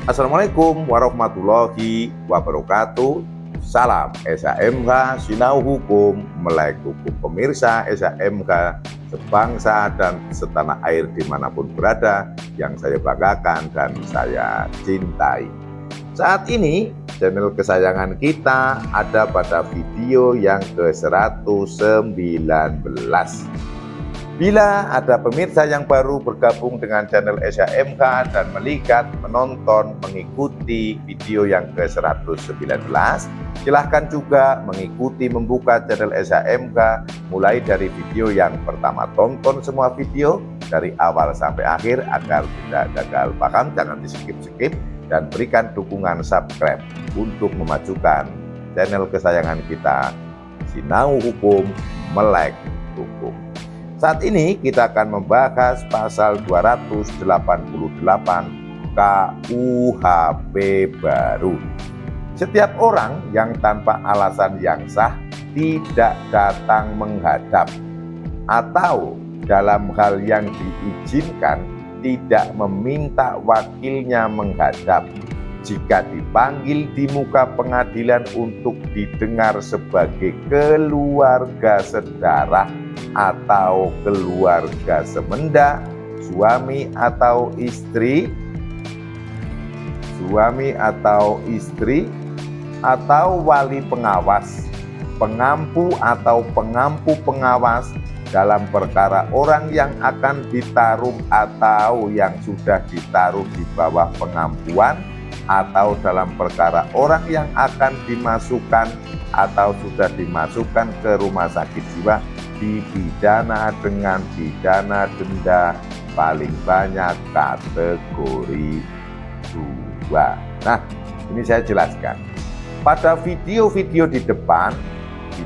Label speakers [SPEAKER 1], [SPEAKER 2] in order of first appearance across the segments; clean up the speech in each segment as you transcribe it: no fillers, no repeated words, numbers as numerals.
[SPEAKER 1] Assalamualaikum warahmatullahi wabarakatuh. Salam SHMK Sinau Hukum, melek hukum pemirsa SHMK sebangsa dan setanah air dimanapun berada, yang saya banggakan dan saya cintai. Saat ini channel kesayangan kita ada pada video yang ke-119. Bila ada pemirsa yang baru bergabung dengan channel SHMK dan melihat, menonton, mengikuti video yang ke-119, silahkan juga mengikuti membuka channel SHMK mulai dari video yang pertama. Tonton semua video dari awal sampai akhir agar tidak gagal paham, jangan di-skip-skip, dan berikan dukungan subscribe untuk memajukan channel kesayangan kita, Sinau Hukum, melek hukum. Saat ini kita akan membahas pasal 288 KUHP baru. Setiap orang yang tanpa alasan yang sah tidak datang menghadap atau dalam hal yang diizinkan tidak meminta wakilnya menghadap jika dipanggil di muka pengadilan untuk didengar sebagai keluarga sedarah atau keluarga semenda, suami atau istri, atau wali pengawas, pengampu atau pengampu pengawas dalam perkara orang yang akan ditaruh atau yang sudah ditaruh di bawah pengampuan, atau dalam perkara orang yang akan dimasukkan atau sudah dimasukkan ke rumah sakit jiwa dipidana dengan pidana denda paling banyak kategori 2. Nah, ini saya jelaskan. Pada video-video di depan,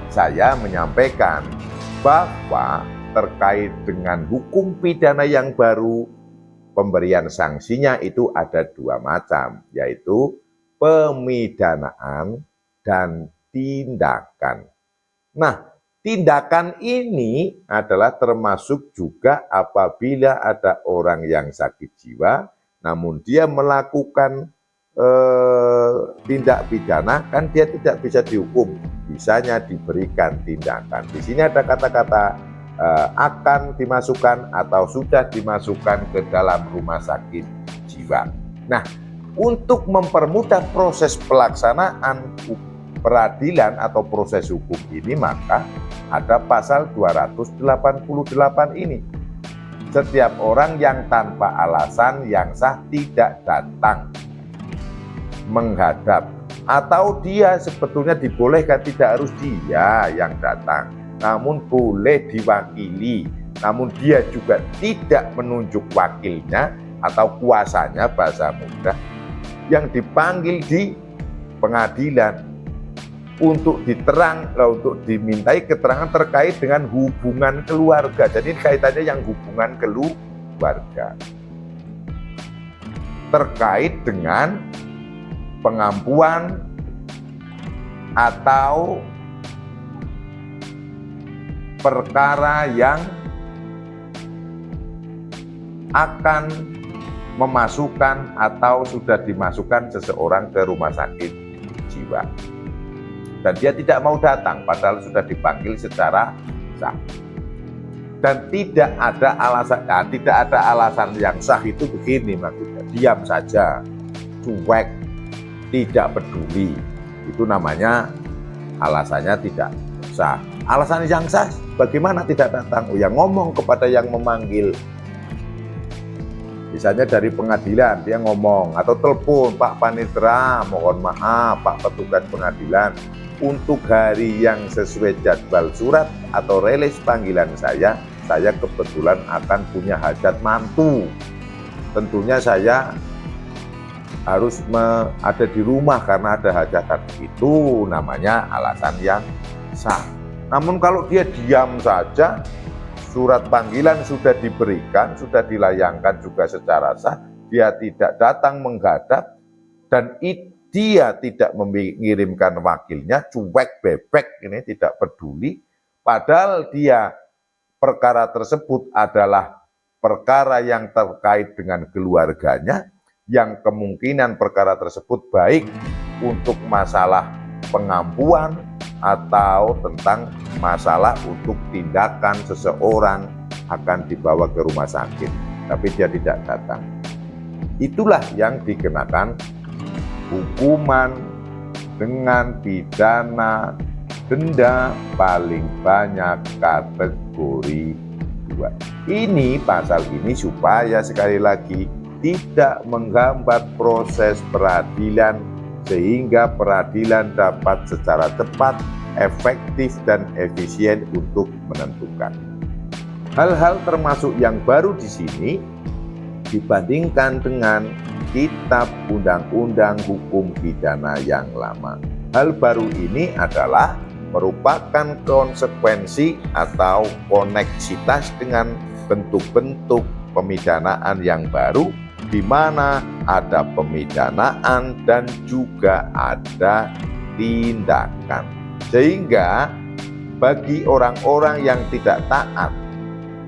[SPEAKER 1] saya menyampaikan bahwa terkait dengan hukum pidana yang baru, pemberian sanksinya itu ada 2 macam, yaitu pemidanaan dan tindakan. Nah, tindakan ini adalah termasuk juga apabila ada orang yang sakit jiwa, namun dia melakukan tindak pidana, kan dia tidak bisa dihukum, bisanya diberikan tindakan. Di sini ada kata-kata akan dimasukkan atau sudah dimasukkan ke dalam rumah sakit jiwa. Nah, untuk mempermudah proses pelaksanaan peradilan atau proses hukum ini, maka ada pasal 288 ini. Setiap orang yang tanpa alasan yang sah tidak datang menghadap, atau dia sebetulnya dibolehkan, tidak harus dia yang datang, namun boleh diwakili, namun dia juga tidak menunjuk wakilnya atau kuasanya, bahasa mudah, yang dipanggil di pengadilan untuk untuk dimintai keterangan terkait dengan hubungan keluarga. Jadi kaitannya yang hubungan keluarga terkait dengan pengampuan atau perkara yang akan memasukkan atau sudah dimasukkan seseorang ke rumah sakit jiwa dan dia tidak mau datang padahal sudah dipanggil secara sah, dan tidak ada alasan yang sah. Itu begini maksudnya, diam saja, cuek, tidak peduli, itu namanya alasannya tidak sah. Alasan yang sah bagaimana tidak datang? Oh ya, ngomong kepada yang memanggil. Misalnya dari pengadilan dia ngomong atau telepon, Pak Panitera, mohon maaf Pak petugas pengadilan, untuk hari yang sesuai jadwal surat atau rilis panggilan saya kebetulan akan punya hajat mantu. Tentunya saya harus ada di rumah karena ada hajatan. Itu namanya alasan yang sah. Namun kalau dia diam saja, surat panggilan sudah diberikan, sudah dilayangkan juga secara sah, dia tidak datang menghadap, dan dia tidak mengirimkan wakilnya, cuek bebek, ini tidak peduli, padahal dia perkara tersebut adalah perkara yang terkait dengan keluarganya, yang kemungkinan perkara tersebut baik untuk masalah pengampuan atau tentang masalah untuk tindakan seseorang akan dibawa ke rumah sakit, tapi dia tidak datang. Itulah yang dikenakan hukuman dengan pidana denda paling banyak kategori 2. Ini pasal ini supaya sekali lagi tidak menghambat proses peradilan, sehingga peradilan dapat secara cepat, efektif, dan efisien untuk menentukan. Hal-hal termasuk yang baru di sini dibandingkan dengan Kitab Undang-Undang Hukum Pidana yang lama. Hal baru ini adalah merupakan konsekuensi atau koneksitas dengan bentuk-bentuk pemidanaan yang baru, di mana ada pemidanaan dan juga ada tindakan. Sehingga bagi orang-orang yang tidak taat,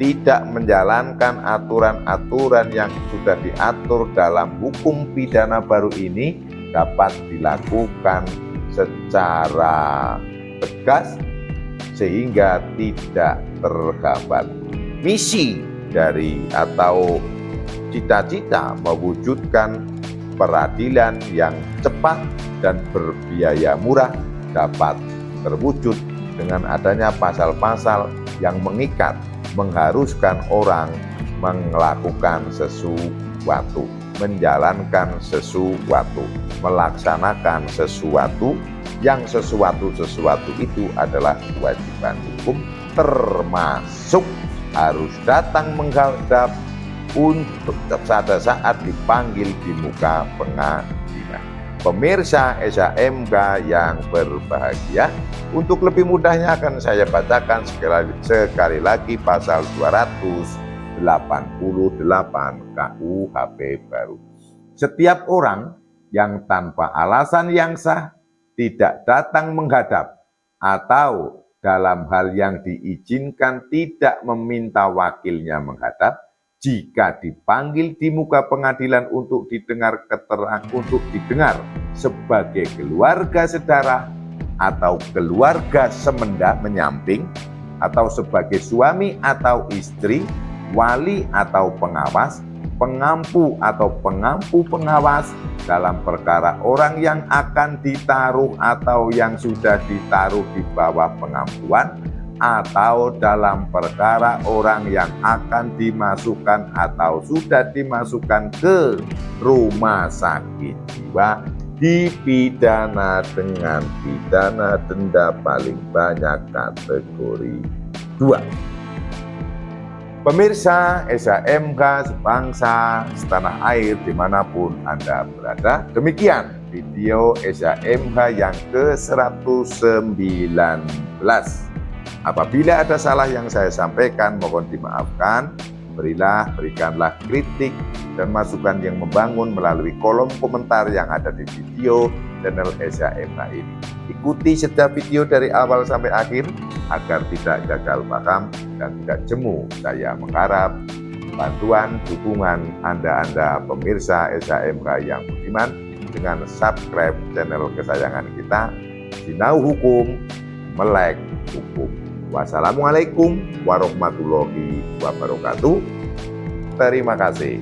[SPEAKER 1] tidak menjalankan aturan-aturan yang sudah diatur dalam hukum pidana baru ini, dapat dilakukan secara tegas sehingga tidak terhambat. Misi dari atau cita-cita mewujudkan peradilan yang cepat dan berbiaya murah dapat terwujud dengan adanya pasal-pasal yang mengikat, mengharuskan orang melakukan sesuatu, menjalankan sesuatu, melaksanakan sesuatu, yang sesuatu itu adalah kewajiban hukum, termasuk harus datang menghadap untuk pada saat dipanggil di muka pengadilan. Pemirsa SHMK yang berbahagia, untuk lebih mudahnya akan saya bacakan sekali lagi pasal 288 KUHP baru. Setiap orang yang tanpa alasan yang sah tidak datang menghadap atau dalam hal yang diizinkan tidak meminta wakilnya menghadap, jika dipanggil di muka pengadilan untuk didengar sebagai keluarga sedarah atau keluarga semenda menyamping, atau sebagai suami atau istri, wali atau pengawas, pengampu atau pengampu pengawas dalam perkara orang yang akan ditaruh atau yang sudah ditaruh di bawah pengampuan, atau dalam perkara orang yang akan dimasukkan atau sudah dimasukkan ke rumah sakit jiwa, dipidana dengan pidana denda paling banyak kategori 2. Pemirsa SHMK sebangsa setanah air dimanapun Anda berada, demikian video SHMK yang ke-119. Apabila ada salah yang saya sampaikan, mohon dimaafkan. Berikanlah kritik dan masukan yang membangun melalui kolom komentar yang ada di video channel SHMK ini. Ikuti setiap video dari awal sampai akhir agar tidak gagal paham dan tidak jemu. Saya mengharap bantuan, dukungan Anda pemirsa SHMK yang budiman dengan subscribe channel kesayangan kita, Sinau Hukum, Melek Hukum. Wassalamualaikum warahmatullahi wabarakatuh. Terima kasih.